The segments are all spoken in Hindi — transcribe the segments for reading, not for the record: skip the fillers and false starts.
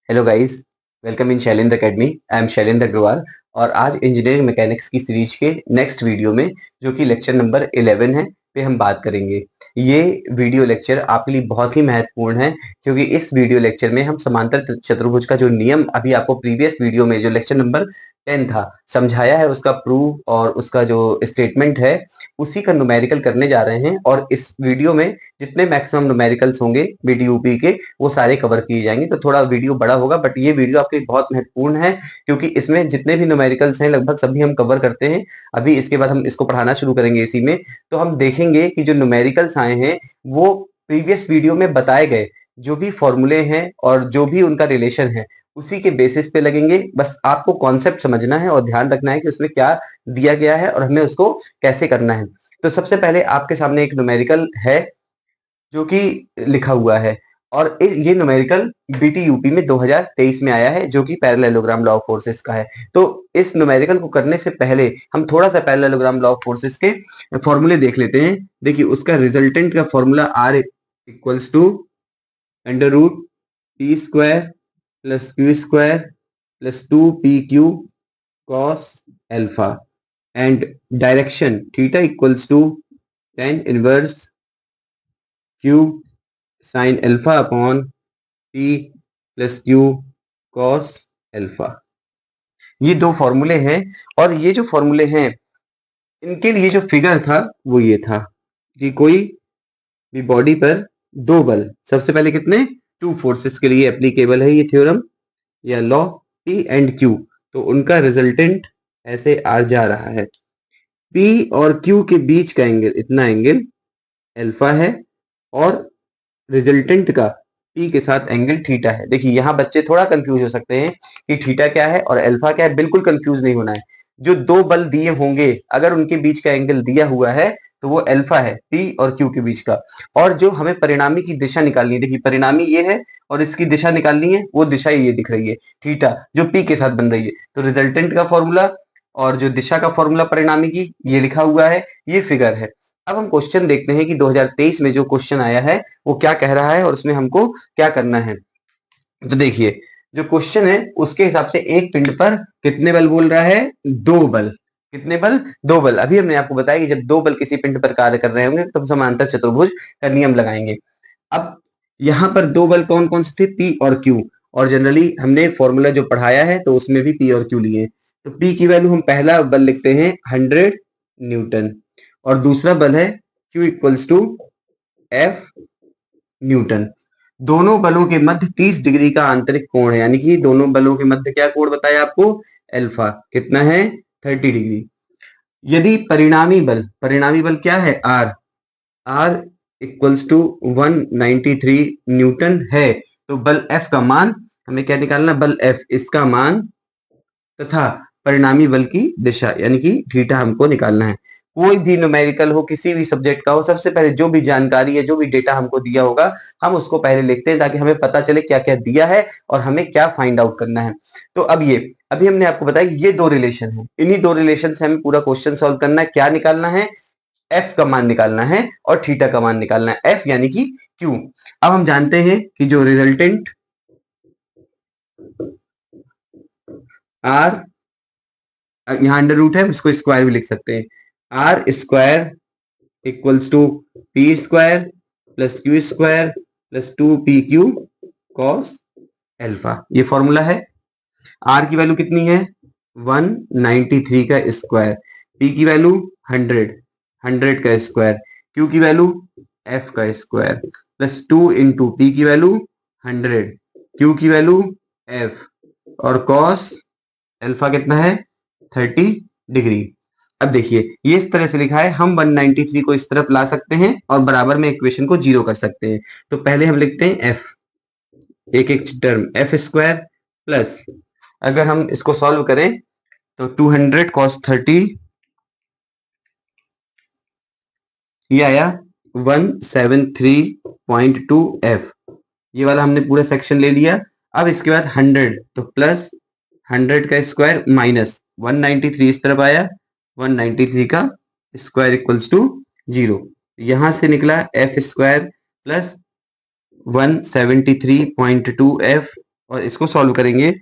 Hello guys, welcome in Shailendra academy. I am Shailendra Agarwal और आज इंजीनियरिंग मैकेनिक्स की सीरीज के नेक्स्ट वीडियो में जो कि लेक्चर नंबर 11 है पे हम बात करेंगे। ये वीडियो लेक्चर आपके लिए बहुत ही महत्वपूर्ण है क्योंकि इस वीडियो लेक्चर में हम समांतर चतुर्भुज का जो नियम अभी आपको प्रीवियस वीडियो में जो लेक्चर नंबर 10 था समझाया है, उसका प्रूफ और उसका जो स्टेटमेंट है उसी का न्यूमेरिकल करने जा रहे हैं। और इस वीडियो में जितने मैक्सिमम न्यूमेरिकल्स होंगे बीटीयूपी के वो सारे कवर किए जाएंगे। तो थोड़ा वीडियो बड़ा होगा बट ये वीडियो आपके लिए बहुत महत्वपूर्ण है क्योंकि इसमें जितने भी न्यूमेरिकल्स हैं लगभग सभी हम कवर करते हैं। अभी इसके बाद हम इसको पढ़ाना शुरू करेंगे इसी में, तो हम देखेंगे कि जो न्यूमेरिकल्स आए हैं वो प्रीवियस वीडियो में बताए गए जो भी फॉर्मूले हैं और जो भी उनका रिलेशन है उसी के बेसिस पे लगेंगे। बस आपको कॉन्सेप्ट समझना है और ध्यान रखना है कि उसमें क्या दिया गया है और हमें उसको कैसे करना है। तो सबसे पहले आपके सामने एक न्यूमेरिकल है जो कि लिखा हुआ है और ये न्यूमेरिकल बीटीयूपी में 2023 में आया है जो कि पैरेललोग्राम लॉ ऑफ फोर्सेस का है। तो इस न्यूमेरिकल को करने से पहले हम थोड़ा सा पैरेललोग्राम लॉ ऑफ फोर्सेस के फॉर्मूले देख लेते हैं। देखिए उसका रिजल्टेंट का formula R equals to under root P square plus Q square plus 2pq cos alpha and direction theta equals to tan inverse q sine alpha upon p plus q cos alpha. ये दो फॉर्मूले हैं और ये जो फॉर्मूले हैं इनके लिए जो फिगर था वो ये था कि कोई भी बॉडी पर दो बल, सबसे पहले कितने, टू फोर्सेस के लिए एप्लीकेबल है ये थ्योरम या लॉ P एंड Q। तो उनका रिजल्टेंट ऐसे आ जा रहा है, P और Q के बीच का एंगल इतना एंगल एल्फा है और रिजल्टेंट का P के साथ एंगल थीटा है। देखिए यहाँ बच्चे थोड़ा कंफ्यूज हो सकते हैं कि थीटा क्या है और अल्फा क्या है। बिल्कुल कंफ्यूज नहीं होना है। जो दो बल दिए होंगे अगर उनके बीच का एंगल दिया हुआ है तो वो अल्फा है P और Q के बीच का। और जो हमें परिणामी की दिशा निकालनी है, देखिए परिणामी ये है और इसकी दिशा निकालनी है, वो दिशा ये दिख रही है थीटा जो P के साथ बन रही है। तो रिजल्टेंट का फॉर्मूला और जो दिशा का फॉर्मूला परिणामी की ये लिखा हुआ है, ये फिगर है। अब हम क्वेश्चन देखते हैं कि 2023 में जो क्वेश्चन आया है वो क्या कह रहा है और उसमें हमको क्या करना है। तो देखिए जो क्वेश्चन है उसके हिसाब से एक पिंड पर कितने बल बोल रहा है, दो बल। कितने बल, दो बल। अभी हमने आपको बताया कि जब दो बल किसी पिंड पर कार्य कर रहे होंगे तो हम समांतर चतुर्भुज का नियम लगाएंगे। अब यहाँ पर दो बल कौन कौन से थे, P और Q। और जनरली हमने फॉर्मूला जो पढ़ाया है तो उसमें भी P और Q लिए। तो P की वैल्यू हम पहला बल लिखते हैं 100 न्यूटन और दूसरा बल है Q equals to F newton. दोनों बलों के मध्य 30 डिग्री का आंतरिक कोण है, यानी कि दोनों बलों के मध्य क्या कोण बताया आपको, अल्फा। कितना है, 30 डिग्री। यदि परिणामी बल क्या है, आर इक्वल्स टू 193 न्यूटन है तो बल F का मान हमें क्या निकालना, बल F इसका मान तथा परिणामी बल की दिशा यानी कि थीटा हमको निकालना है। कोई भी न्यूमेरिकल हो, किसी भी सब्जेक्ट का हो, सबसे पहले जो भी जानकारी है, जो भी डेटा हमको दिया होगा हम उसको पहले लिखते हैं ताकि हमें पता चले क्या क्या दिया है और हमें क्या फाइंड आउट करना है। तो अब ये अभी हमने आपको बताया ये दो रिलेशन है, इन्हीं दो रिलेशन से हमें पूरा क्वेश्चन सॉल्व करना है। क्या निकालना है, एफ का मान निकालना है और थीटा का मान निकालना है, एफ यानी कि क्यू। अब हम जानते हैं कि जो रिजल्टेंट आर, यहाँ अंडर रूट है, इसको स्क्वायर भी लिख सकते हैं, R square equals to P square plus Q square plus 2pq cos alpha. ये फॉर्मूला है। आर की वैल्यू कितनी है, 193 का स्क्वायर, पी की वैल्यू 100 का स्क्वायर, क्यू की वैल्यू एफ का स्क्वायर प्लस 2 इंटू पी की वैल्यू 100, क्यू की वैल्यू एफ और कॉस एल्फा कितना है, 30 डिग्री। अब देखिए ये इस तरह से लिखा है, हम 193 को इस तरफ ला सकते हैं और बराबर में इक्वेशन को जीरो कर सकते हैं। तो पहले हम लिखते हैं एफ, एक एक टर्म एफ स्क्वायर प्लस, अगर हम इसको सॉल्व करें तो 200 cos 30 ये आया 173.2 एफ। ये वाला हमने पूरा सेक्शन ले लिया। अब इसके बाद 100 तो प्लस 100 का स्क्वायर माइनस 193 इस तरफ आया, 193 का स्क्वायर इक्वल्स टू 0। यहां से निकला एफ स्क्वायर प्लस 173.2 एफ और इसको सॉल्व करेंगे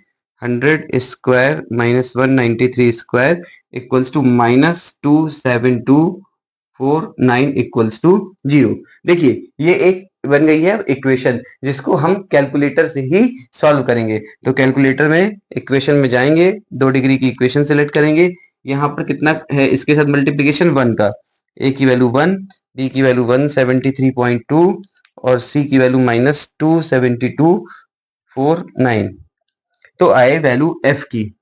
100 square minus 193 square equals to -27249 equals to 0। देखिए ये एक बन गई है इक्वेशन जिसको हम कैलकुलेटर से ही सॉल्व करेंगे। तो कैलकुलेटर में इक्वेशन में जाएंगे, 2 डिग्री की इक्वेशन सेलेक्ट करेंगे। यहाँ पर कितना है इसके साथ मल्टीप्लीकेशन 1 का, ए की वैल्यू 1, बी की वैल्यू 173.2 और सी की वैल्यू -27249। तो आए वैल्यू एफ की,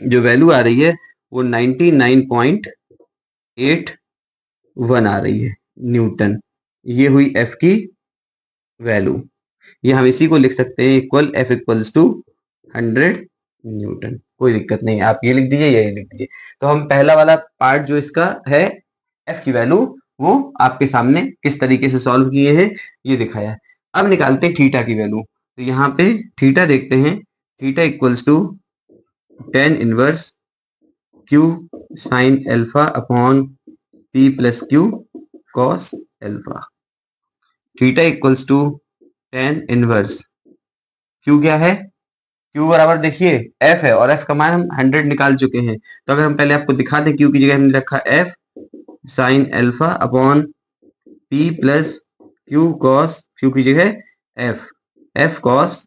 जो वैल्यू आ रही है वो 99.81 आ रही है न्यूटन। ये हुई एफ की वैल्यू। ये हम इसी को लिख सकते हैं equal F equals to 100 newton. कोई दिक्कत नहीं, आप ये लिख दीजिए, ये लिख दीजिए। तो हम पहला वाला पार्ट जो इसका है एफ की वैल्यू, वो आपके सामने किस तरीके से सॉल्व किए हैं ये दिखाया है। अब निकालते हैं थीटा की वैल्यू। तो यहाँ पे थीटा देखते हैं, theta equals to tan inverse Q sine alpha upon P plus Q cos alpha. Theta equals to tan inverse Q क्या है, क्यू बराबर देखिए एफ है और एफ का मान हम 100 निकाल चुके हैं। तो अगर हम पहले आपको दिखा दें, क्यू की जगह हमने रखा F sine alpha upon P plus Q cos, Q की जगह एफ, एफ कॉस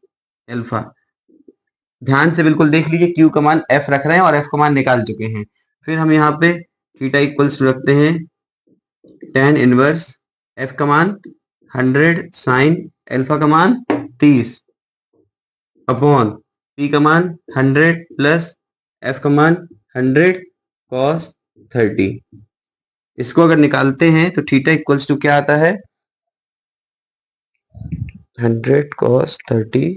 एल्फा। ध्यान से बिल्कुल देख लीजिए, क्यू का मान एफ रख रहे हैं और एफ का मान निकाल चुके हैं। फिर हम यहाँ पे थीटा इक्वल्स टू रखते हैं tan इनवर्स एफ का मान 100 साइन एल्फा का मान 30 अपॉन पी का मान 100 प्लस एफ का मान 100 कॉस 30। इसको अगर निकालते हैं तो थीटा इक्वल्स टू क्या आता है 100 cos 30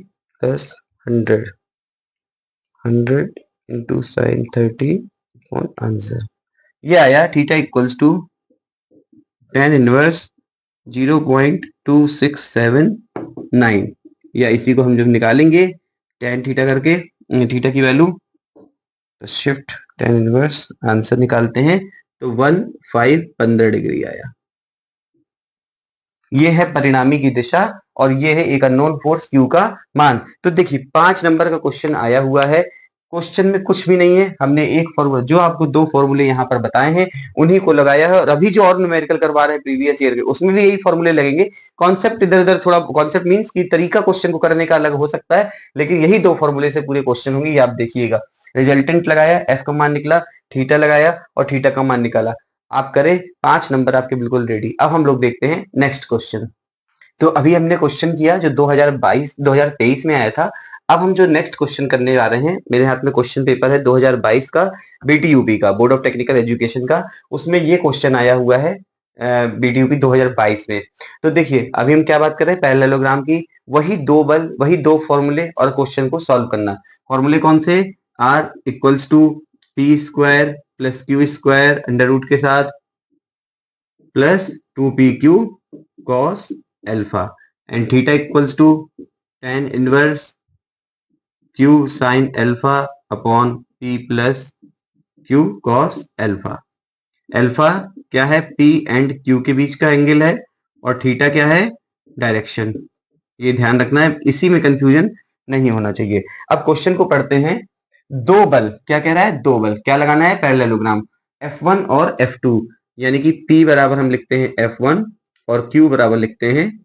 plus 100 into sine 30 upon answer. ये आया theta equals to tan inverse 0.2679, या इसी को हम जब निकालेंगे tan थीटा करके थीटा की वैल्यू, तो शिफ्ट tan इनवर्स आंसर निकालते हैं तो 1515 डिग्री आया। ये है परिणामी की दिशा और ये है एक अननोन फोर्स Q का मान। तो देखिए 5 नंबर का क्वेश्चन आया हुआ है। क्वेश्चन में कुछ भी नहीं है, हमने एक फॉर्मूला, जो आपको 2 फॉर्मूले यहाँ पर बताए हैं उन्हीं को लगाया है। और अभी जो और न्यूमेरिकल करवा रहे हैं प्रीवियस ईयर के, उसमें भी यही फॉर्मूले लगेंगे। कॉन्सेप्ट इधर उधर थोड़ा, कॉन्सेप्ट मीन्स की तरीका क्वेश्चन को करने का अलग हो सकता है, लेकिन यही 2 फॉर्मूले से पूरे क्वेश्चन होंगे। ये आप देखिएगा, रिजल्टेंट लगाया, एफ का मान निकला, थीटा लगाया और थीटा का मान निकाला। आप करें, 5 नंबर आपके बिल्कुल रेडी। अब हम लोग देखते हैं नेक्स्ट क्वेश्चन। तो अभी हमने क्वेश्चन किया जो 2023 में आया था। अब हम जो नेक्स्ट क्वेश्चन करने जा रहे हैं, मेरे हाथ में क्वेश्चन पेपर है 2022 का, बीटीयूपी का, बोर्ड ऑफ टेक्निकल एजुकेशन का। उसमें ये क्वेश्चन आया हुआ है बीटीयूपी 2022 में। तो देखिए अभी हम क्या बात कर रहे हैं, पैरेललोग्राम की। वही 2 बल, वही 2 फॉर्मूले और क्वेश्चन को सॉल्व करना। फॉर्मूले कौन से, R equals to P square plus Q square under root के साथ plus 2pq cos alpha and theta equals to tan inverse q sin alpha upon p plus q cos alpha। Alpha क्या है, p एंड q के बीच का एंगल है, और थीटा क्या है, डायरेक्शन। ये ध्यान रखना है, इसी में कंफ्यूजन नहीं होना चाहिए। अब क्वेश्चन को पढ़ते हैं। 2 बल, क्या कह रहा है, 2 बल क्या लगाना है, पैरेललोग्राम F1 और F2, यानी कि P बराबर हम लिखते हैं F1 और Q बराबर लिखते हैं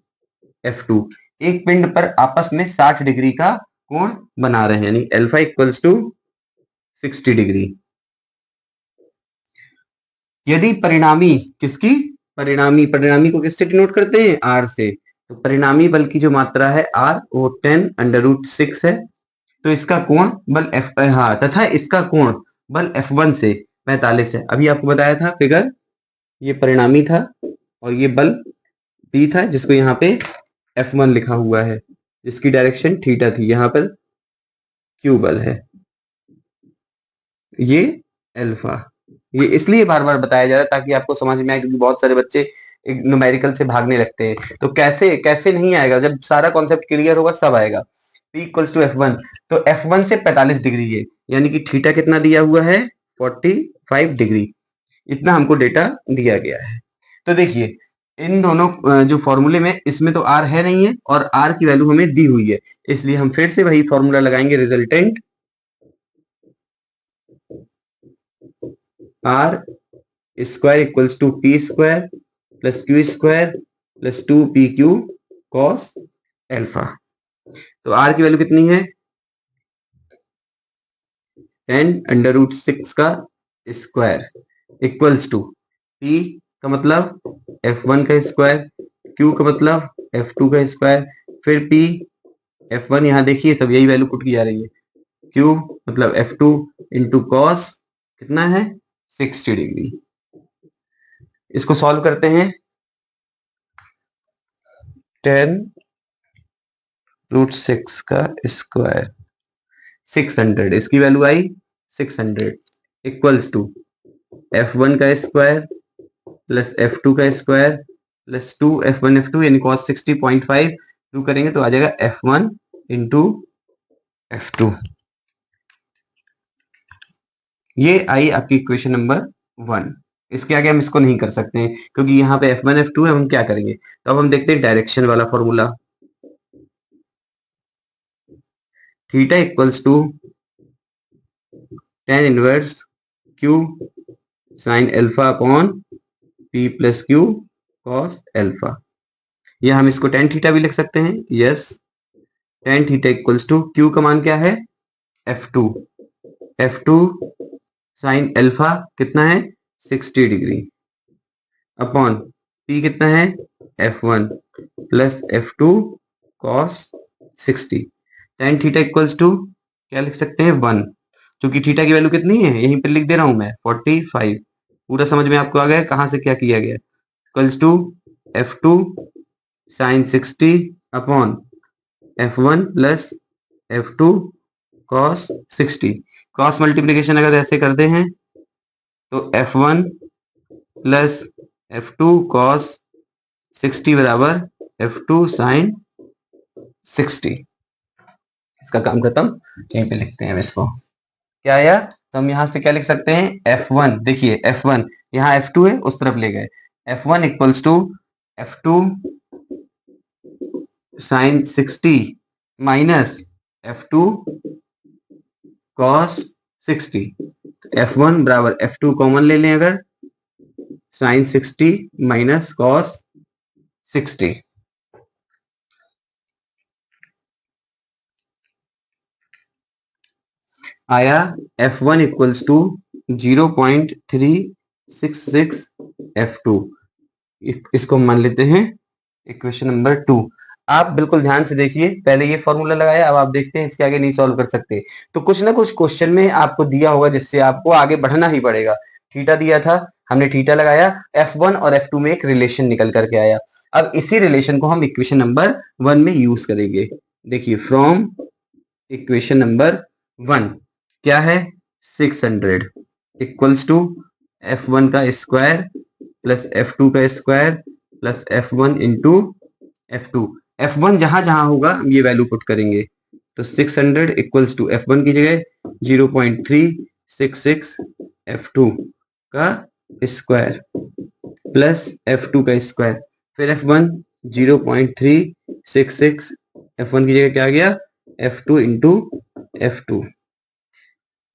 F2। एक पिंड पर आपस में 60 डिग्री का कोण बना रहे हैं, यानी अल्फा इक्वल्स टू 60 डिग्री। यदि परिणामी, किसकी, परिणामी को किससे डिनोट करते हैं, R से। तो परिणामी बल की जो मात्रा है R, वो 10 अंडर रूट 6 है। तो इसका कोण बल तथा इसका कोण बल F1 से 45 है। अभी आपको बताया था फिगर, ये परिणामी था और ये बल P था, जिसको यहाँ पे F1 लिखा हुआ है, जिसकी डायरेक्शन थीटा थी। यहाँ पर Q बल है, ये अल्फा। ये इसलिए बार बार बताया जा रहा है ताकि आपको समझ में आए, क्योंकि बहुत सारे बच्चे न्यूमेरिकल से भागने लगते हैं। तो कैसे कैसे नहीं आएगा, जब सारा कॉन्सेप्ट क्लियर होगा सब आएगा। P इक्वल्स टू F1, तो F1 से 45 डिग्री है, यानी कि थीटा कितना दिया हुआ है, 45 डिग्री। इतना हमको डेटा दिया गया है। तो देखिए इन दोनों जो फॉर्मूले में इसमें तो आर है नहीं है और आर की वैल्यू हमें दी हुई है, इसलिए हम फिर से वही फॉर्मूला लगाएंगे, resultant R square equals to P square plus Q square plus 2pq cos alpha. तो आर की वैल्यू कितनी है 10√6 का स्क्वायर इक्वल्स टू p का मतलब f1 का स्क्वायर, q का मतलब f2 का स्क्वायर, फिर p f1 यहाँ देखिए सब यही वैल्यू पुट की जा रही है, q मतलब f2 इंटू कॉस कितना है 60 डिग्री। इसको सॉल्व करते हैं, 10√6 का स्क्वायर 600, इसकी value I 600 equals to f1 का स्क्वायर प्लस f2 का स्क्वायर प्लस 2f1 f2 यानी cos 60.5 2 करेंगे तो आ जाएगा f1 इंटू f2। ये आई आपकी इक्वेशन नंबर 1। इसके आगे हम इसको नहीं कर सकते हैं क्योंकि यहाँ पे f1 f2 है, हम क्या करेंगे, तो अब हम देखते हैं डायरेक्शन वाला formula, theta equals to tan inverse q sine alpha upon p plus Q cos alpha, या हम इसको tan थीटा भी लिख सकते हैं, yes tan theta equals to q का मान क्या है f2, f2 साइन एल्फा कितना है 60 डिग्री अपॉन p कितना है f1 plus f2 cos 60। tan theta equals to क्या लिख सकते हैं 1, क्योंकि थीटा की वैल्यू कितनी है यहीं पर लिख दे रहा हूं मैं 45। पूरा समझ में आपको आ गया कहां से क्या किया गया, equals to f2 sine 60 upon f1 plus f2 cos 60। Cross multiplication अगर ऐसे करते हैं तो f1 प्लस f2 cos 60 बराबर f2 साइन 60। इसका काम खत्म, यहीं पे लिखते हैं इसको, क्या आया, तो हम यहां से क्या लिख सकते हैं f1, देखिए f1 यहाँ f2 है उस तरफ ले गए, f1 equals to f2 sine 60 minus f2 cos 60, f1 बराबर f2 कॉमन ले लें अगर, साइन 60 माइनस कॉस 60, आया f1 इक्वल्स टू 0.366 f2। इसको मान लेते हैं इक्वेशन नंबर 2। आप बिल्कुल ध्यान से देखिए, पहले ये फॉर्मूला लगाया, अब आप देखते हैं इसके आगे नहीं सॉल्व कर सकते, तो कुछ ना कुछ क्वेश्चन में आपको दिया होगा जिससे आपको आगे बढ़ना ही पड़ेगा। थीटा दिया था, हमने थीटा लगाया, f1 और f2 में एक रिलेशन निकल करके आया, अब इसी रिलेशन को हम इक्वेशन नंबर 1 में यूज करेंगे। देखिए फ्रॉम इक्वेशन नंबर 1 क्या है 600 इक्वल्स टू f1 का स्क्वायर प्लस f2 का square plus f1 into f2। f1 जहां जहां होगा हम ये वैल्यू पुट करेंगे, तो 600 इक्वल्स टू f1 की जगह 0.366 f2 का स्क्वायर प्लस f2 का स्क्वायर, फिर f1 0.366 f1 की जगह क्या आ गया f2 इंटू f2।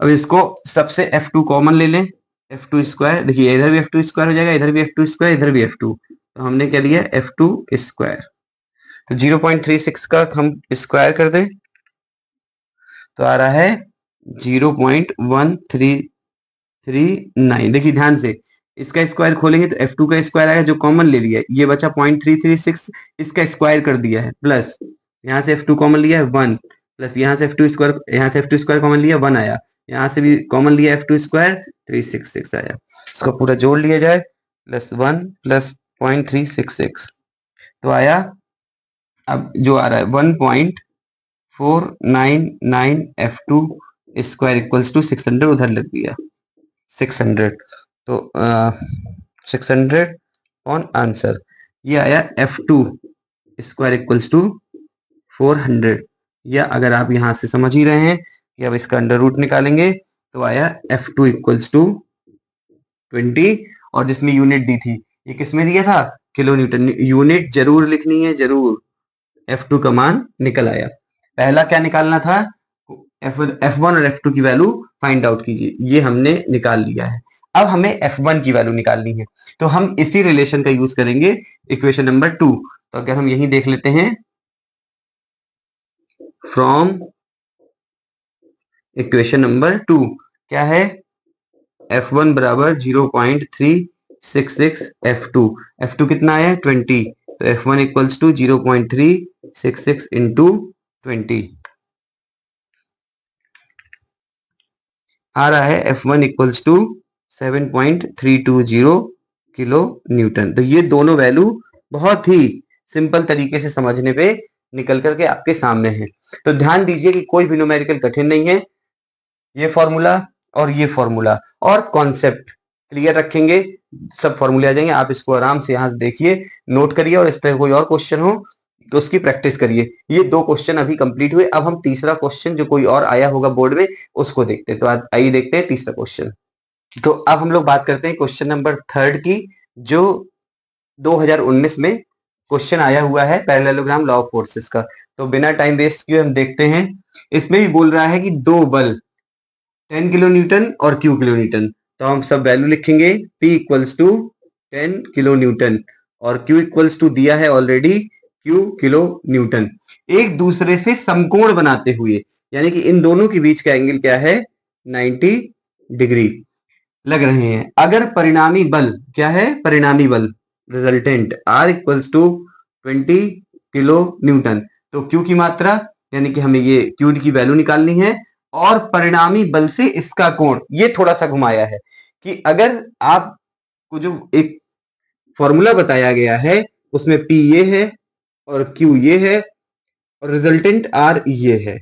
अब इसको सबसे f2 कॉमन ले लें, f2 स्क्वायर, देखिए इधर भी f2 स्क्वायर हो जाएगा, इधर भी f2 स्क्वायर, इधर भी f2, तो हमने क्या लिया f2 स्क्वायर, तो 0.36 का हम स्क्वायर कर दें तो आ रहा है 0.1339। देखिए ध्यान से, इसका स्क्वायर खोलेंगे तो f2 का स्क्वायर आएगा जो कॉमन ले लिया है, ये बचा 0.336, इसका स्क्वायर कर दिया है, प्लस यहाँ से f2 कॉमन लिया है 1, प्लस यहाँ से f2 स्क्वायर, यहाँ से f2 स्क्वायर कॉमन लिया 1 आया, यहाँ से भी कॉमन लिया f2 स्क्वायर 366 आया, इसको पूरा जोड़ लिया जाए प्लस 1 प्लस 0.366 तो आया, अब जो आ रहा है 1.499 f2 स्क्वायर इक्वल्स टू 600, उधर लग दिया 600, तो 600 ऑन आंसर, ये आया f2 स्क्वायर इक्वल्स टू 400, या अगर आप यहां से समझ ही रहे हैं कि अब इसका अंडर रूट निकालेंगे तो आया f2 इक्वल्स टू 20, और जिसमें यूनिट दी थी ये किसमें दिया था किलो न्यूटन। यूनिट जरूर लिखनी है, जरूर। F2 का मान निकल आया। पहला क्या निकालना था, F1 और F2 की वैल्यू फाइंड आउट कीजिए, ये हमने निकाल लिया है। अब हमें F1 की वैल्यू निकालनी है, तो हम इसी रिलेशन का यूज करेंगे, इक्वेशन नंबर 2। तो अगर हम यही देख लेते हैं, फ्रॉम इक्वेशन नंबर 2 क्या है, F1 बराबर 0.366 F2। F2 कितना है 20, तो F1 इक्वल्स टू 0.366 इंटू 20 आ रहा है F1 equals to 7.320 kilo newton. तो ये दोनों वैल्यू बहुत ही सिंपल तरीके से समझने पे निकल करके आपके सामने है। तो ध्यान दीजिए कि कोई भी न्यूमेरिकल कठिन नहीं है, ये फॉर्मूला और ये फॉर्मूला और कॉन्सेप्ट क्लियर रखेंगे, सब फॉर्मूले आ जाएंगे। आप इसको आराम से यहाँ से देखिए, नोट करिए, और इस तरह कोई और क्वेश्चन हो तो उसकी प्रैक्टिस करिए। ये 2 क्वेश्चन अभी कंप्लीट हुए। अब हम तीसरा क्वेश्चन जो कोई और आया होगा बोर्ड में उसको देखते हैं। तो आइए देखते हैं तीसरा क्वेश्चन। तो अब हम लोग बात करते हैं क्वेश्चन नंबर 3 की, जो 2019 में क्वेश्चन आया हुआ है, पैरेललोग्राम लॉ ऑफ फोर्सेस का। तो बिना टाइम वेस्ट किए हम देखते हैं। इसमें भी बोल रहा है कि 2 बल 10 किलो न्यूटन और Q किलो न्यूटन। तो हम सब वैल्यू लिखेंगे, P equals to 10 kilo newton और Q इक्वल्स टू दिया है ऑलरेडी Q किलो न्यूटन। एक दूसरे से समकोण बनाते हुए, यानी कि इन दोनों के बीच का एंगल क्या है, 90 डिग्री लग रहे हैं। अगर परिणामी बल क्या है, परिणामी बल resultant R equals to 20 kilo newton, तो Q की मात्रा यानी कि हमें ये Q की वैल्यू निकालनी है, और परिणामी बल से इसका कोण, ये थोड़ा सा घुमाया है कि अगर आपको जो एक फॉर्मूला बताया गया है उसमें P ये है और Q ये है और रिजल्टेंट R ये है,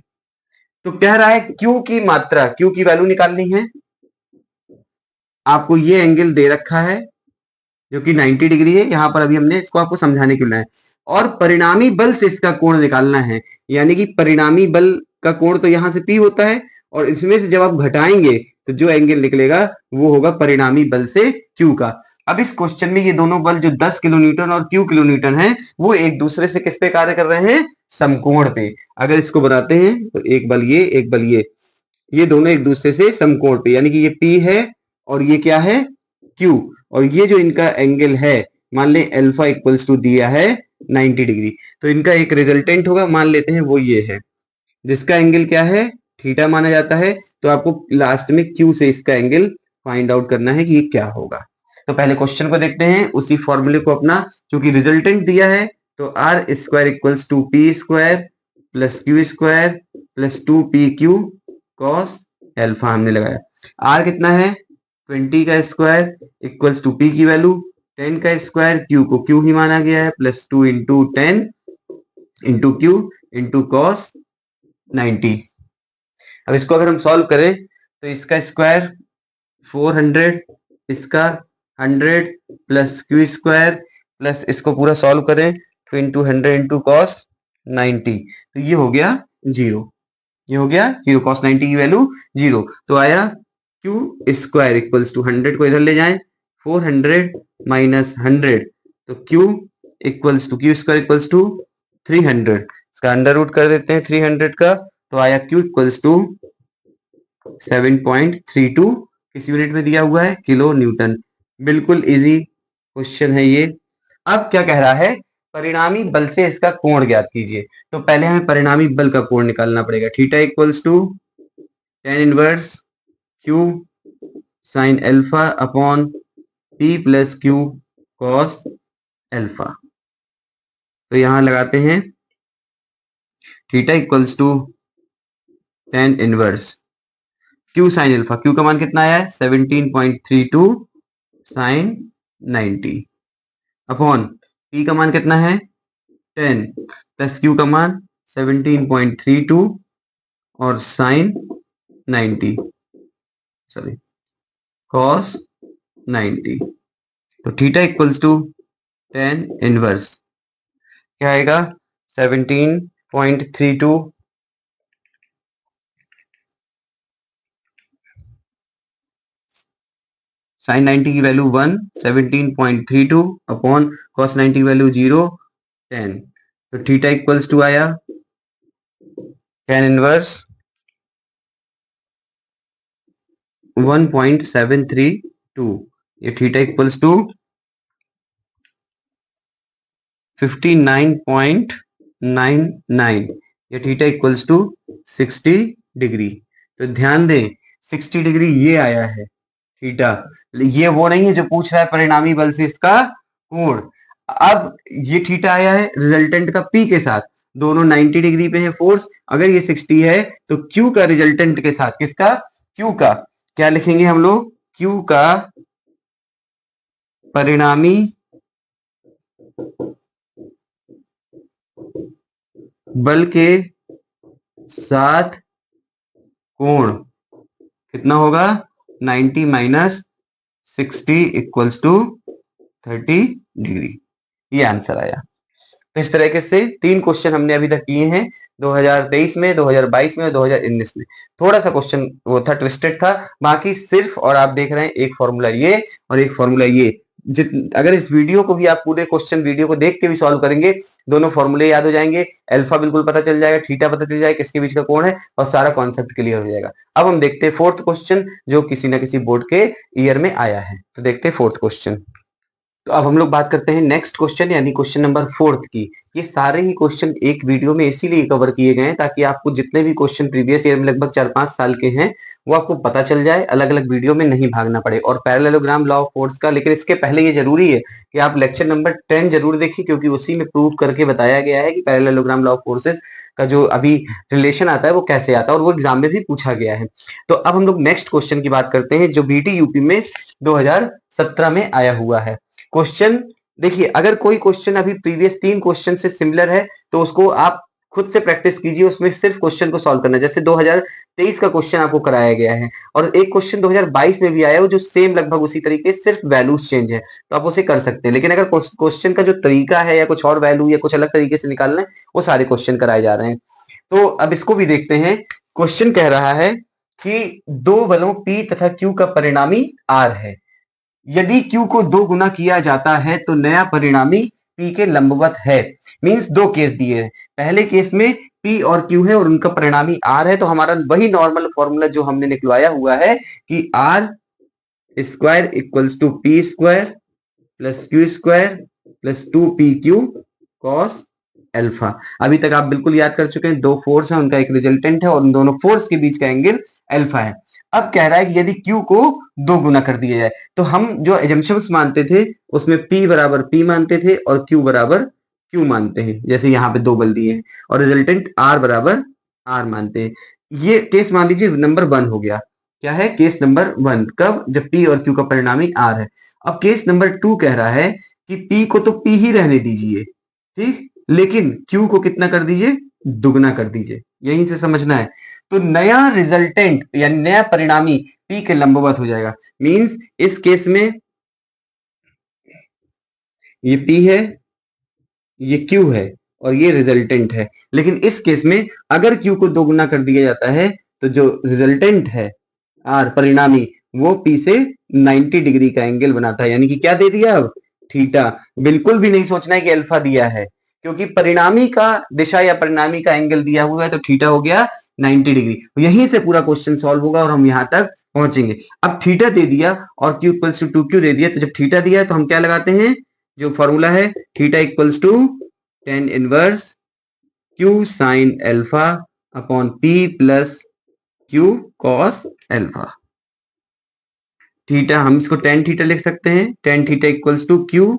तो कह रहा है Q की मात्रा, Q की वैल्यू निकालनी है। आपको ये एंगल दे रखा है जो कि 90 डिग्री है, यहां पर अभी हमने इसको आपको समझाने के लिए है, और परिणामी बल से इसका कोण निकालना है, यानी कि परिणामी बल का कोण तो यहां से P होता है, और इसमें से जब आप घटाएंगे तो जो एंगल निकलेगा वो होगा परिणामी बल से Q का। अब इस क्वेश्चन में ये दोनों बल जो 10 किलो न्यूटन और Q किलो न्यूटन है, वो एक दूसरे से किस पे कार्य कर रहे हैं, समकोण पे। अगर इसको बनाते हैं तो एक बल ये, एक बल ये दोनों एक दूसरे से समकोण पे, यानी कि ये P है और ये क्या है, Q, और ये जो इनका एंगल है, मान लें अल्फा इक्वल्स टू दिया है 90 डिग्री, तो इनका एक रिजल्टेंट होगा, मान लेते हैं वो ये है, जिसका एंगल क्या है, थीटा माना जाता है। तो आपको लास्ट में Q से इसका एंगल फाइंड आउट करना है कि ये क्या होगा। तो पहले क्वेश्चन को देखते हैं, उसी फॉर्मूले को अपना, क्योंकि रिजल्टेंट दिया है, तो R square equals to P square plus Q square plus 2pq cos alpha हमने लगाया। आर कितना है 20 का स्क्वायर इक्वल्स टू पी की वैल्यू 10 का स्क्वायर, क्यू को क्यू ही माना गया है, plus 2 into 10 into Q into cos 90। अब इसको अगर हम सॉल्व करें तो इसका स्क्वायर 400, इसका 100 प्लस क्यू स्क्वायर प्लस इसको पूरा सॉल्व करें तो इंटू 100 इंटू कॉस 90, तो ये हो गया 0, ये हो गया 0, कॉस 90 की वैल्यू 0। तो आया क्यू स्क्वायर इक्वल्स टू 100 को इधर ले जाएं, 400 माइनस 100, तो Q equals to Q square equals to 300, इसका अंडर रूट कर देते हैं 300 का, तो आया क्यू इक्वल्स टू 7.32 किस यूनिट में दिया हुआ है, किलो न्यूटन। बिल्कुल इजी क्वेश्चन है ये। अब क्या कह रहा है, परिणामी बल से इसका कोण ज्ञात कीजिए। तो पहले हमें परिणामी बल का कोण निकालना पड़ेगा, theta equals to tan inverse Q sine alpha upon P plus Q cos alpha. तो यहां लगाते हैं theta equals to tan inverse Q sine alpha, Q का मान कितना आया है 17.32 साइन 90 अपॉन P का मान कितना है 10 प्लस Q का मान 17.32 और साइन 90 सॉरी कॉस 90। तो theta equals to tan inverse क्या आएगा 17.32 17.32 साइन 90 की वैल्यू 1, 17.32 अपॉन कॉस 90 की वैल्यू 0, 10। तो थीटा इक्वल्स टू आया tan इनवर्स 1.732। ये थीटा इक्वल्स टू 59.99। ये थीटा इक्वल्स टू 60 डिग्री। तो ध्यान दें 60 डिग्री ये आया है थीटा, ये वो नहीं है जो पूछ रहा है परिणामी बल से इसका कोण। अब ये थीटा आया है रिजल्टेंट का पी के साथ, दोनों 90 डिग्री पे है फोर्स। अगर ये 60 है तो क्यू का रिजल्टेंट के साथ, किसका, क्यू का, क्या लिखेंगे हम लोग, क्यू का परिणामी बल के साथ कोण कितना होगा, 90 माइनस 60 इक्वल्स टू 30 डिग्री। ये आंसर आया। तो इस तरीके से 3 क्वेश्चन हमने अभी तक किए हैं 2023 में, 2022 में और 2019 में। थोड़ा सा क्वेश्चन वो था, ट्विस्टेड था, बाकी सिर्फ, और आप देख रहे हैं एक फॉर्मूला ये और एक फॉर्मूला ये। अगर इस वीडियो को भी आप पूरे क्वेश्चन वीडियो को देख के भी सॉल्व करेंगे, दोनों फॉर्मूले याद हो जाएंगे, अल्फा बिल्कुल पता चल जाएगा, थीटा पता चल जाएगा किसके बीच का कोण है, और सारा कॉन्सेप्ट क्लियर हो जाएगा। अब हम देखते हैं फोर्थ क्वेश्चन जो किसी ना किसी बोर्ड के ईयर में आया है। तो देखते हैं फोर्थ क्वेश्चन। तो अब हम लोग बात करते हैं नेक्स्ट क्वेश्चन यानी क्वेश्चन नंबर 4 की। ये सारे ही क्वेश्चन एक वीडियो में इसीलिए कवर किए गए हैं ताकि आपको जितने भी क्वेश्चन प्रीवियस ईयर में लगभग 4-5 साल के हैं वो आपको पता चल जाए, अलग अलग वीडियो में नहीं भागना पड़े। और पैरेललोग्राम लॉ ऑफ फोर्स का, लेकिन इसके पहले ये जरूरी है कि आप लेक्चर नंबर 10 जरूर देखिए, क्योंकि उसी में प्रूव करके बताया गया है कि पैरेललोग्राम लॉ ऑफ फोर्सेस का जो अभी रिलेशन आता है वो कैसे आता है, और वो एग्जाम में भी पूछा गया है। तो अब हम लोग नेक्स्ट क्वेश्चन की बात करते हैं जो बीटी यूपी में 2017 में आया हुआ है। क्वेश्चन देखिए, अगर कोई क्वेश्चन अभी प्रीवियस 3 क्वेश्चन से सिमिलर है तो उसको आप खुद से प्रैक्टिस कीजिए, उसमें सिर्फ क्वेश्चन को सॉल्व करना है। जैसे 2023 का क्वेश्चन आपको कराया गया है और एक क्वेश्चन 2022 में भी आया है जो सेम लगभग उसी तरीके, सिर्फ वैल्यूज चेंज है, तो आप उसे कर सकते हैं। लेकिन अगर क्वेश्चन का जो तरीका है या कुछ और वैल्यू या कुछ अलग तरीके से निकालना है, वो सारे क्वेश्चन कराए जा रहे हैं। तो अब इसको भी देखते हैं। क्वेश्चन कह रहा है कि दो बलों P तथा Q का परिणामी R है। यदि Q को 2 गुना किया जाता है तो नया परिणामी P के लंबवत है। मींस 2 केस दिए हैं। पहले केस में P और Q है और उनका परिणामी R है, तो हमारा वही नॉर्मल फॉर्मूला जो हमने निकलवाया हुआ है कि R square equals to P square plus Q square plus 2PQ cos alpha. अभी तक आप बिल्कुल याद कर चुके हैं, 2 फोर्स है, उनका एक रिजल्टेंट है और उन दोनों फोर्स के बीच का एंगल अल्फा है। अब कह रहा है कि यदि Q को 2 गुना कर दिया जाए, तो हम जो एजम्पशंस मानते थे उसमें P बराबर P मानते थे और Q बराबर Q मानते हैं, जैसे यहाँ पे 2 बल दिए हैं, और रिजल्टेंट R बराबर R मानते हैं। ये केस मान लीजिए नंबर 1 हो गया। क्या है, केस नंबर 1, कब, जब P और Q का परिणामी R है। अब केस नंबर 2 कह रहा है कि P को तो P ही रहने दीजिए, ठीक, लेकिन Q को कितना कर दीजिए, दुगना कर दीजिए। यहीं से समझना है। तो नया रिजल्टेंट यानी नया परिणामी P के लंबवत हो जाएगा। मींस इस केस में ये P है, ये Q है और ये रिजल्टेंट है। लेकिन इस केस में अगर Q को 2 गुना कर दिया जाता है तो जो रिजल्टेंट है R परिणामी, वो P से 90 डिग्री का एंगल बनाता है। यानी कि क्या दे दिया अब, थीटा। बिल्कुल भी नहीं सोचना है कि अल्फा दिया है, क्योंकि परिणामी का दिशा या परिणामी का एंगल दिया हुआ है, तो थीटा हो गया 90 डिग्री। यहीं से पूरा क्वेश्चन सॉल्व होगा और हम यहां तक पहुंचेंगे। अब थीटा दे दिया और Q इक्वल्स टू 2Q दे दिया, तो जब थीटा दिया है तो हम क्या लगाते हैं, जो फॉर्मूला है, theta equals to tan inverse Q sine alpha upon P plus Q cos alpha. Theta, हम इसको tan थीटा लिख सकते हैं, tan theta equals to Q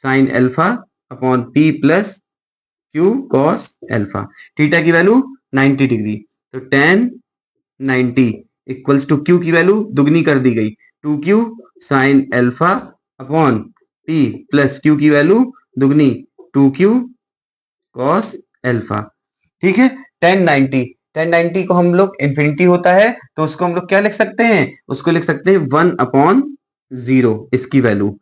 sine alpha upon P plus Q cos alpha. Theta की वैल्यू 90 डिग्री, तो tan 90 इक्वल्स टू Q की वैल्यू दुगनी कर दी गई, 2Q sine alpha upon P plus Q की वैल्यू दुगनी, 2Q कॉस अल्फा। ठीक है, tan 90 को हम लोग इंफिनिटी होता है तो उसको हम लोग क्या लिख सकते हैं, उसको लिख सकते हैं 1/0, इसकी value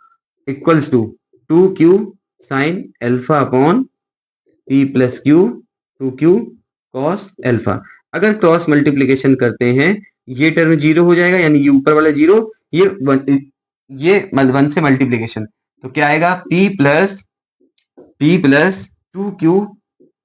equals to 2Q sine alpha upon P plus Q 2Q cos alpha. अगर क्रॉस मल्टीप्लीकेशन करते हैं ये टर्म 0 हो जाएगा, यानी ये ऊपर वाला 0, ये ये 1 से मल्टीप्लीकेशन, तो क्या आएगा p plus 2q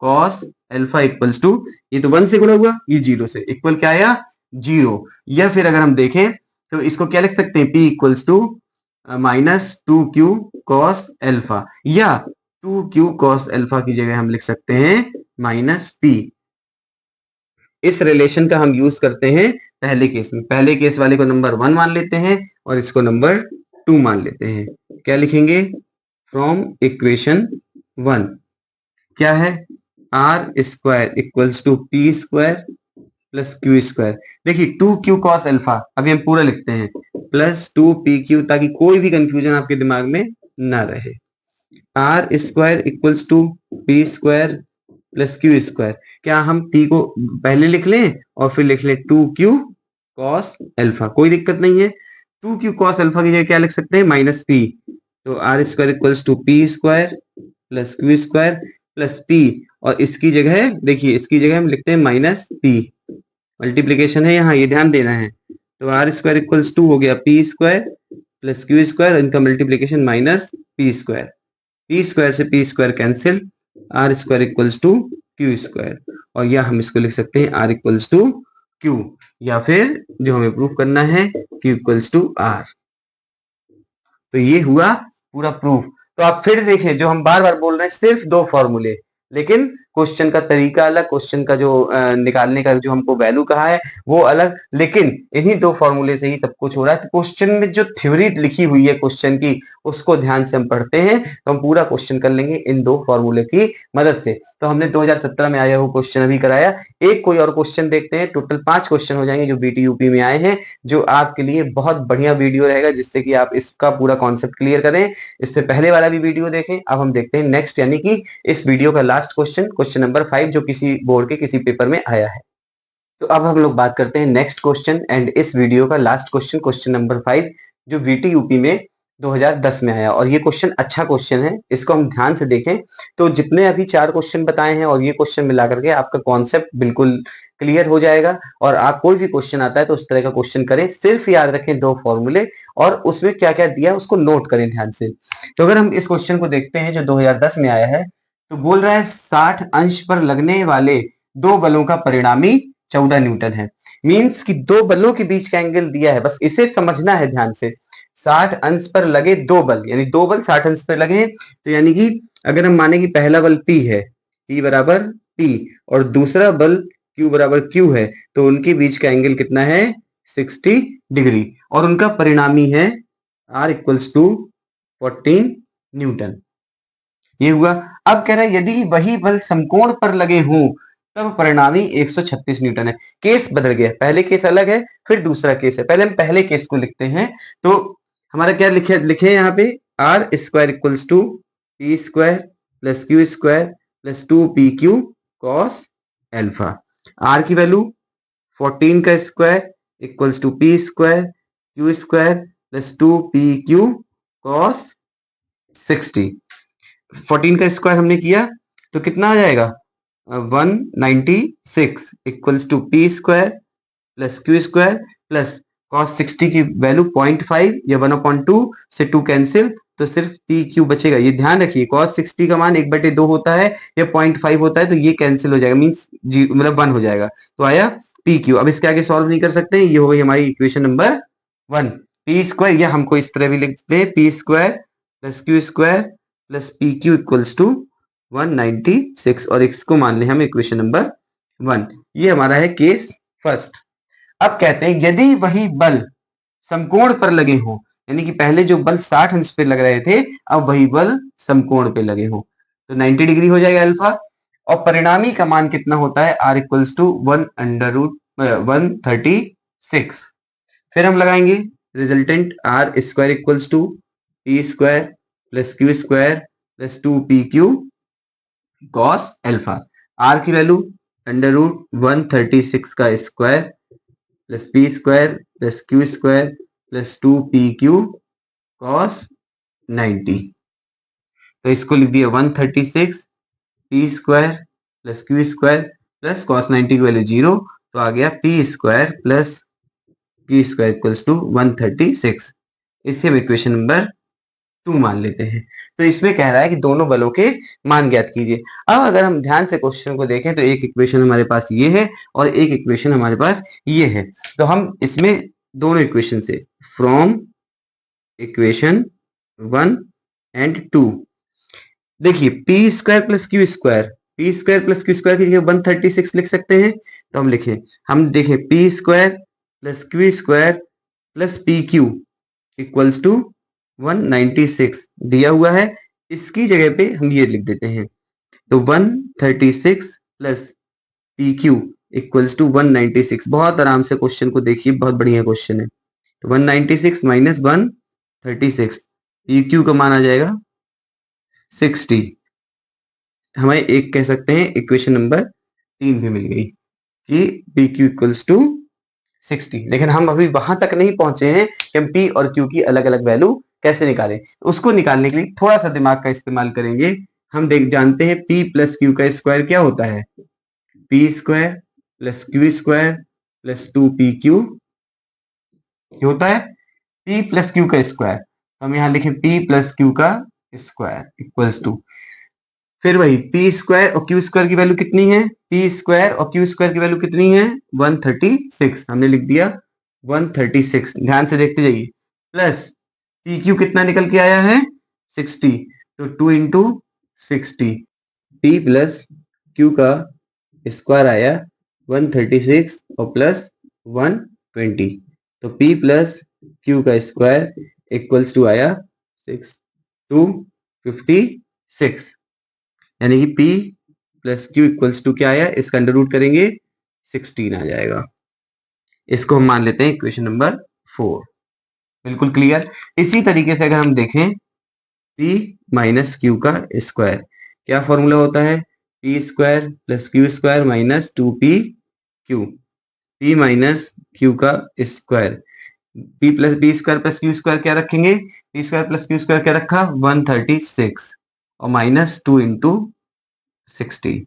cos alpha equals to, ये तो 1 से गुणा हुआ, ये 0 से इक्वल क्या आया 0। या फिर अगर हम देखें तो इसको क्या लिख सकते हैं, p equals to -2q cos alpha, या 2q cos अल्फा की जगह हम लिख सकते हैं -p। इस रिलेशन का हम यूज करते हैं पहले केस में। पहले केस वाले को नंबर 1 मान लेते हैं और इसको नंबर 2 मान लेते हैं। क्या लिखेंगे, फ्रॉम इक्वेशन 1 क्या है, R square equals to P square plus Q square. देखिए 2q cos अल्फा अभी हम पूरा लिखते हैं, प्लस 2pq, ताकि कोई भी कंफ्यूजन आपके दिमाग में ना रहे। R square equals to P square plus Q square. क्या हम p को पहले लिख लें और फिर लिख लें 2q cos अल्फा, कोई दिक्कत नहीं है। 2q cos अल्फा की जगह क्या लिख सकते हैं, -p। तो R square equals to P square plus Q square plus p, और इसकी जगह देखिए, इसकी जगह हम लिखते हैं -p। मल्टीप्लीकेशन है यहाँ, ये ध्यान देना है। तो आर स्क्वायर इक्वल्स टू हो गया P square plus Q square, इनका multiplication -p square. P square से P square cancel, R square equals to Q square, और या हम इसको लिख सकते हैं आर इक्वल्स टू क्यू, या फिर जो हमें प्रूफ करना है क्यू इक्वल्स टू आर। तो ये हुआ पूरा प्रूफ। तो आप फिर देखें, जो हम बार बार बोल रहे हैं सिर्फ 2 फॉर्मूले, लेकिन क्वेश्चन का तरीका अलग, क्वेश्चन का जो निकालने का जो हमको वैल्यू कहा है वो अलग, लेकिन इन्हीं 2 फॉर्मूले से ही सब कुछ हो रहा है। तो क्वेश्चन में जो थ्योरी लिखी हुई है क्वेश्चन की, उसको ध्यान से हम पढ़ते हैं तो हम पूरा क्वेश्चन कर लेंगे इन 2 फॉर्मूले की मदद से। तो हमने 2017 में आया हुआ क्वेश्चन अभी कराया, एक कोई और क्वेश्चन देखते हैं। टोटल 5 क्वेश्चन हो जाएंगे जो बीटी यूपी में आए हैं, जो आपके लिए बहुत बढ़िया वीडियो रहेगा, जिससे कि आप इसका पूरा कॉन्सेप्ट क्लियर करें। इससे पहले वाला भी वीडियो देखें। अब हम देखते हैं नेक्स्ट, यानी कि इस वीडियो का लास्ट क्वेश्चन, क्वेश्चन नंबर 5, जो किसी बोर्ड के किसी पेपर में आया है। तो अब हम लोग बात करते हैं नेक्स्ट क्वेश्चन एंड इस वीडियो का लास्ट क्वेश्चन, क्वेश्चन नंबर 5, जो वीटी यूपी में 2010 में आया। और ये क्वेश्चन अच्छा क्वेश्चन है, इसको हम ध्यान से देखें तो जितने अभी 4 क्वेश्चन बताए हैं और ये क्वेश्चन मिला करके आपका कॉन्सेप्ट बिल्कुल क्लियर हो जाएगा। और आप कोई भी क्वेश्चन आता है तो उस तरह का क्वेश्चन करें, सिर्फ याद रखें 2 फॉर्मूले और उसमें क्या क्या दिया उसको नोट करें ध्यान से। तो अगर हम इस क्वेश्चन को देखते हैं जो 2010 में आया है, तो बोल रहा है 60 अंश पर लगने वाले 2 बलों का परिणामी 14 न्यूटन है। मींस कि 2 बलों के बीच का एंगल दिया है, बस इसे समझना है ध्यान से। 60 अंश पर लगे 2 बल, यानी 2 बल 60 अंश पर लगे हैं, तो यानी कि अगर हम माने कि पहला बल P है, P बराबर P, और दूसरा बल Q बराबर Q है, तो उनके बीच का एंगल कितना है, 60 डिग्री, और उनका परिणामी है R इक्वल्स टू 14 न्यूटन। ये हुआ। अब कह रहा है यदि वही बल समकोण पर लगे हों तब परिणामी 136 न्यूटन है। केस बदल गया, पहले केस अलग है फिर दूसरा केस है। पहले हम पहले केस को लिखते हैं, तो हमारा क्या लिखे यहाँ पे, R square equals to P square plus Q square plus 2pq cos alpha. R की वैल्यू 14 का square equals to P square Q square plus 2pq cos 60। 14 का स्क्वायर हमने किया तो कितना आ जाएगा, 196 equals to P square plus Q square plus cos 60 की वैल्यू 0.5 या 1/2 से 2 कैंसिल, तो सिर्फ पी क्यू बचेगा। ये ध्यान रखिए, cos 60 का मान 1/2 होता है या 0.5 होता है, तो ये कैंसिल हो जाएगा, मींस मतलब 1 हो जाएगा, तो आया पी क्यू। अब इसके आगे सॉल्व नहीं कर सकते, ये हो गई हमारी इक्वेशन नंबर 1। पी स्क्वायर, या हमको इस तरह भी लिखते हैं, P square plus Q square plus P Q equals to 196, और इसको मान लें हम इक्वेशन नंबर 1। ये हमारा है केस फर्स्ट। अब कहते हैं यदि वही बल समकोण पर लगे हों, यानी कि पहले जो बल 60 अंश पे लग रहे थे, अब वही बल समकोण पे लगे हों, तो 90 डिग्री हो जाएगा अल्फा, और परिणामी का मान कितना होता है, r इक्वल्स टू 1/136। फिर हम लगाएंगे resultant r square equals to P square plus Q square plus 2pq cos alpha. r की वैल्यू √136 का square plus P square plus Q square plus 2pq cos 90। तो इसको लिख दिया 136 P square plus Q square plus cos 90 की वैल्यू 0, तो आ गया P square plus Q square equals to 136। इसे हम इक्वेशन नंबर 2 मान लेते हैं। तो इसमें कह रहा है कि दोनों बलों के मान ज्ञात कीजिए। अब अगर हम ध्यान से क्वेश्चन को देखें तो एक इक्वेशन हमारे पास ये है और एक इक्वेशन हमारे पास ये है। तो हम इसमें दोनों इक्वेशन से फ्रॉम इक्वेशन 1 एंड 2, देखिए P square plus Q square, P square plus Q square की जगह 136 लिख सकते हैं। तो हम लिखें, हम देखें P square plus Q square plus P Q equals to 196 दिया हुआ है। इसकी जगह पे हम ये लिख देते हैं, तो 136 plus P Q equals to 196। बहुत आराम से क्वेश्चन को देखिए, बहुत बढ़िया क्वेश्चन है। तो 196 माइनस 136, पी क्यू का मान आ जाएगा 60। हमें एक कह सकते हैं इक्वेशन नंबर 3 भी मिल गई कि पी क्यू इक्वल्स टू 60। लेकिन हम अभी वहां तक नहीं पहुंचे हैं कि हम पी और क्यू की अलग अलग वैल्यू कैसे निकालें। उसको निकालने के लिए थोड़ा सा दिमाग का इस्तेमाल करेंगे। हम जानते हैं पी प्लस क्यू का स्क्वायर क्या होता है, P square plus Q square plus 2pq होता है, पी प्लस क्यू का स्क्वायर। हम यहाँ लिखें पी प्लस क्यू का स्क्वायर इक्वल्स टू, फिर वही पी स्क्वायर और क्यू स्क्वायर की वैल्यू कितनी है, पी स्क्वायर और क्यू स्क्वायर की वैल्यू कितनी है 136, हमने लिख दिया 136। ध्यान से देखते जाइए, प्लस पी क्यू कितना निकल के आया है 60, तो 2 इंटू 60, पी प्लस क्यू का स्क्वायर आया 136 और प्लस 120, तो पी प्लस क्यू का स्क्वायर इक्वल्स टू आया 256, यानी कि P plus Q equals to क्या आया, इसका अंडर रूट करेंगे 16 आ जाएगा। इसको हम मान लेते हैं इक्वेशन नंबर 4। बिल्कुल क्लियर। इसी तरीके से अगर हम देखें P माइनस क्यू का स्क्वायर, क्या फॉर्मूला होता है, P square plus Q square minus 2pq, P minus Q का square, P square plus Q square क्या रखेंगे, P square plus Q square क्या रखा 136 और माइनस 2 इंटू 60,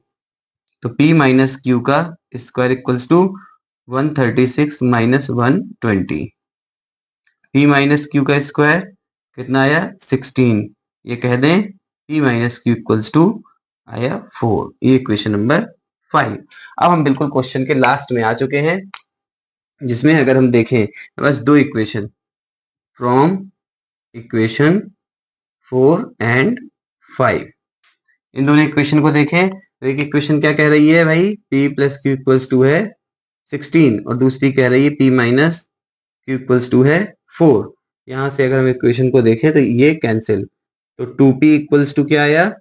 तो P माइनस क्यू का square equals to 136 minus 120, P minus Q का स्क्वायर कितना आया 16, ये कह दें P minus Q equals to आया 4। ये इक्वेशन नंबर 5। अब हम बिल्कुल क्वेश्चन के लास्ट में आ चुके हैं, जिसमें अगर हम देखें बस दो इक्वेशन फ्रॉम इक्वेशन 4 एंड 5, इन दोनों इक्वेशन को देखें तो एक इक्वेशन क्या कह रही है भाई, P plus Q equals to है 16 और दूसरी कह रही है P minus Q equals to है 4। यहां से अगर हम इक्वेशन को देखें तो ये कैंसिल, तो 2p इक्वल्स टू क्या आया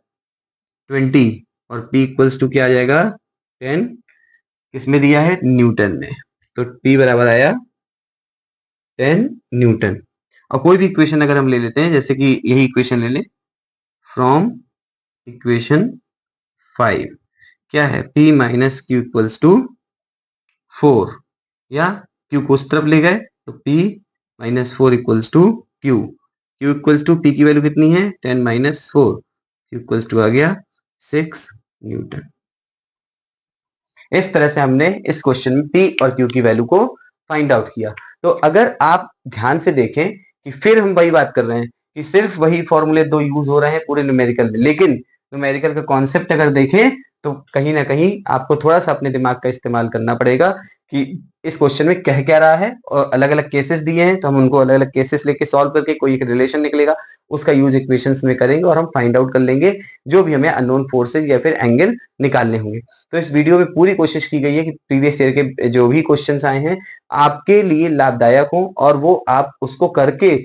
20 और p इक्वल्स टू क्या आ जाएगा 10, किसमें दिया है न्यूटन में, तो p बराबर आया 10 न्यूटन। और कोई भी इक्वेशन अगर हम ले लेते हैं, जैसे कि यही इक्वेशन ले लें फ्रॉम इक्वेशन 5, क्या है P minus Q equals to 4, या Q को उस तरफ ले गए तो P minus 4 equals to Q, Q equals to P की वैल्यू कितनी है 10 माइनस 4, Q इक्वल्स टू आ गया 6 न्यूटन। इस तरह से हमने इस क्वेश्चन में P और Q की वैल्यू को फाइंड आउट किया। तो अगर आप ध्यान से देखें कि फिर हम वही बात कर रहे हैं कि सिर्फ वही फॉर्मूले दो यूज हो रहे हैं पूरे न्यूमेरिकल में, लेकिन न्यूमेरिकल का कॉन्सेप्ट अगर देखें तो कहीं ना कहीं आपको थोड़ा सा अपने दिमाग का इस्तेमाल करना पड़ेगा कि इस क्वेश्चन में कह क्या रहा है, और अलग अलग केसेस दिए हैं तो हम उनको अलग अलग केसेस लेके सॉल्व करके कोई एक रिलेशन निकलेगा, उसका यूज इक्वेशंस में करेंगे और हम फाइंड आउट कर लेंगे जो भी हमें अननोन फोर्सेज या फिर एंगल निकालने होंगे। तो इस वीडियो में पूरी कोशिश की गई है कि प्रीवियस ईयर के जो भी क्वेश्चंस आए हैं आपके लिए लाभदायक हो और वो आप उसको करके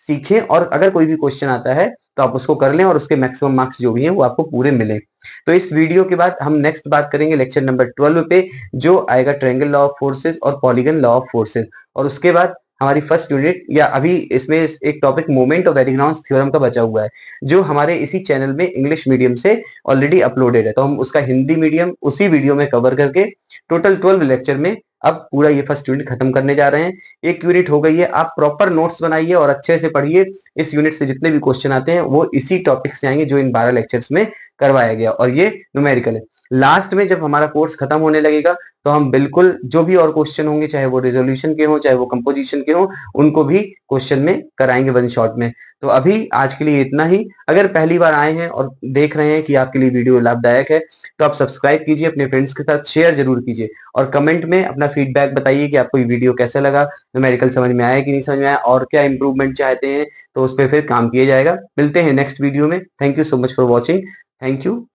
सीखें, और अगर कोई भी क्वेश्चन आता है तो आप उसको कर लें और उसके मैक्सिमम मार्क्स जो भी हैं वो आपको पूरे मिले। तो इस वीडियो के बाद हम नेक्स्ट बात करेंगे लेक्चर नंबर 12 पे, जो आएगा ट्रायंगल लॉ ऑफ फोर्सेस और पॉलीगन लॉ ऑफ फोर्सेस, और उसके बाद हमारी फर्स्ट यूनिट, या अभी इसमें एक टॉपिक मोमेंट ऑफ एरिग्नॉन्स थ्योरम का बचा हुआ है जो हमारे इसी चैनल में इंग्लिश मीडियम से ऑलरेडी अपलोडेड है, तो हम उसका हिंदी मीडियम उसी वीडियो में कवर करके टोटल 12 लेक्चर में अब पूरा ये फर्स्ट यूनिट खत्म करने जा रहे हैं। एक यूनिट हो गई है, आप प्रॉपर नोट्स बनाइए और अच्छे से पढ़िए। इस यूनिट से जितने भी क्वेश्चन आते हैं वो इसी टॉपिक से आएंगे जो इन 12 लेक्चर्स में करवाया गया और ये न्यूमेरिकल है। लास्ट में जब हमारा कोर्स खत्म होने लगेगा तो हम बिल्कुल जो भी और क्वेश्चन होंगे, चाहे वो रेजोल्यूशन के हों, चाहे वो कंपोजिशन के हों, उनको भी क्वेश्चन में कराएंगे वन शॉट में। तो अभी आज के लिए इतना ही। अगर पहली बार आए हैं और देख रहे हैं कि आपके लिए वीडियो लाभदायक है तो आप सब्सक्राइब कीजिए, अपने फ्रेंड्स के साथ शेयर जरूर कीजिए और कमेंट में अपना फीडबैक बताइए कि आपको ये वीडियो कैसा लगा, न्यूमेरिकल समझ में आया कि नहीं समझ में आया, और क्या इंप्रूवमेंट चाहते हैं तो उस पर फिर काम किया जाएगा। मिलते हैं नेक्स्ट वीडियो में। Thank you so much for watching. Thank you.